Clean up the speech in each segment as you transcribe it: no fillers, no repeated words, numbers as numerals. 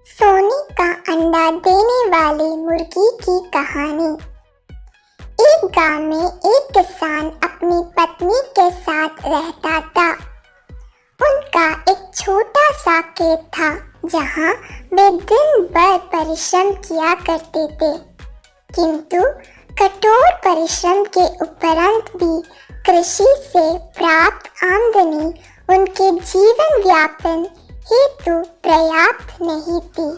सोने का अंडा देने वाली मुर्गी की कहानी। एक गांव में एक किसान अपनी पत्नी के साथ रहता था। उनका एक छोटा सा खेत था जहां वे दिन भर परिश्रम किया करते थे, किंतु कठोर परिश्रम के उपरांत भी कृषि से प्राप्त आमदनी उनके जीवन यापन हेतु पर्याप्त नहीं थी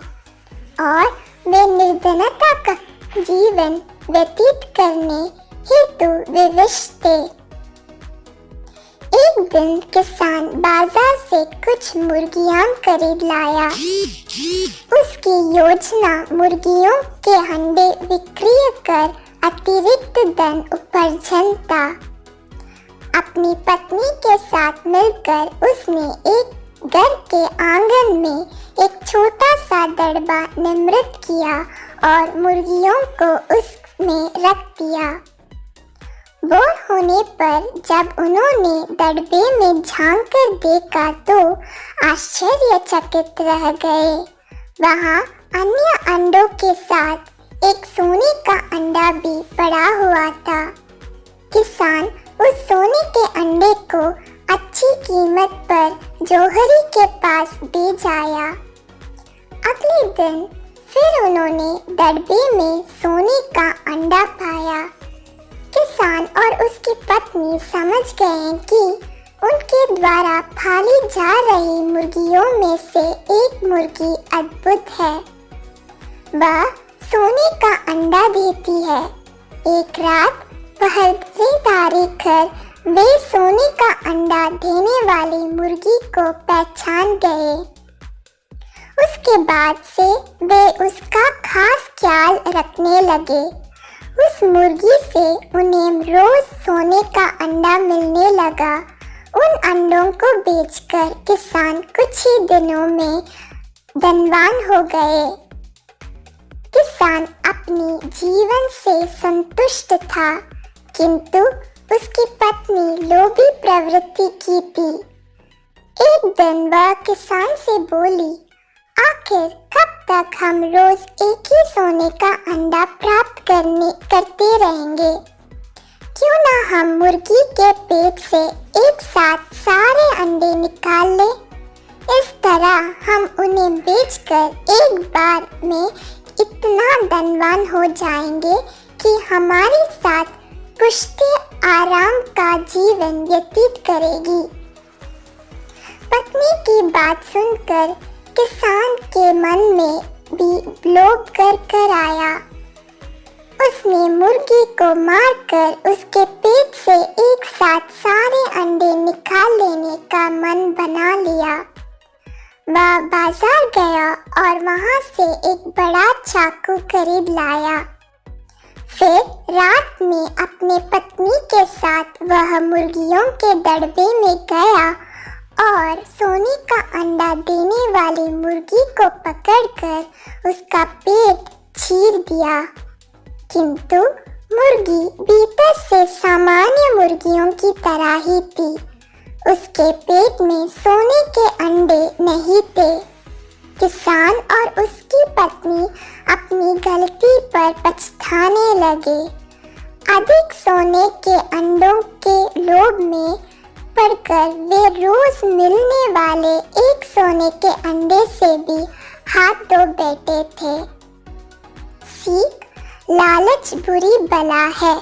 और वे निर्धनता का जीवन व्यतीत करने हेतु विवश थे। एक दिन किसान बाजार से कुछ मुर्गियां खरीद लाया। उसकी योजना मुर्गियों के अंडे विक्रय कर अतिरिक्त धन उपार्जन था। अपनी पत्नी के साथ मिलकर उसने एक घर के आंगन में एक छोटा सा दड़बा निर्मित किया और मुर्गियों को उसमें रख दिया। भोर होने पर जब उन्होंने दड़बे में झांक कर देखा तो आश्चर्यचकित रह गए। वहां अन्य अंडों के साथ एक सोने का अंडा भी पड़ा हुआ था। किसान उस सोने के अंडे को अच्छी कीमत पर जौहरी के पास बेच आया। अगले दिन फिर उन्होंने दड़बे में सोने का अंडा पाया। किसान और उसकी पत्नी समझ गए कि उनके द्वारा पाली जा रही मुर्गियों में से एक मुर्गी अद्भुत है। वह सोने का अंडा देती है। एक रात पहरेदारी कर वे सोने का अंडा देने वाली मुर्गी को पहचान गए। उसके बाद से वे उसका खास ख्याल रखने लगे। उस मुर्गी से उन्हें रोज सोने का अंडा मिलने लगा। उन अंडों को बेचकर किसान कुछ ही दिनों में धनवान हो गए। किसान अपनी जीवन से संतुष्ट था, किंतु उसकी पत्नी लोभी प्रवृत्ति की थी। एक दिन वह किसान से बोली, आखिर कब तक हम रोज एक ही सोने का अंडा प्राप्त करते रहेंगे? क्यों ना हम मुर्गी के पेट से एक साथ सारे अंडे निकाल लें? इस तरह हम उन्हें बेचकर एक बार में इतना धनवान हो जाएंगे कि हमारे साथ पुष्टि आराम का जीवन व्यतीत करेगी। पत्नी की बात सुनकर किसान के मन में भी लोभ कर आया। उसने मुर्गी को मारकर उसके पेट से एक साथ सारे अंडे निकाल लेने का मन बना लिया। वह बाजार गया और वहां से एक बड़ा चाकू खरीद लाया। फिर रात में अपने पत्नी के साथ वह मुर्गियों के दड़बे में गया और सोने का अंडा देने वाली मुर्गी को पकड़कर उसका पेट चीर दिया, किंतु मुर्गी भीतर से सामान्य मुर्गियों की तरह ही थी। उसके पेट में सोने के अंडे नहीं थे। किसान और उसकी पत्नी अपनी गलती पर पछताने लगे। अधिक सोने के अंडों के लोभ में पड़कर वे रोज मिलने वाले एक सोने के अंडे से भी हाथ धो बैठे थे। सीख, लालच बुरी बला है।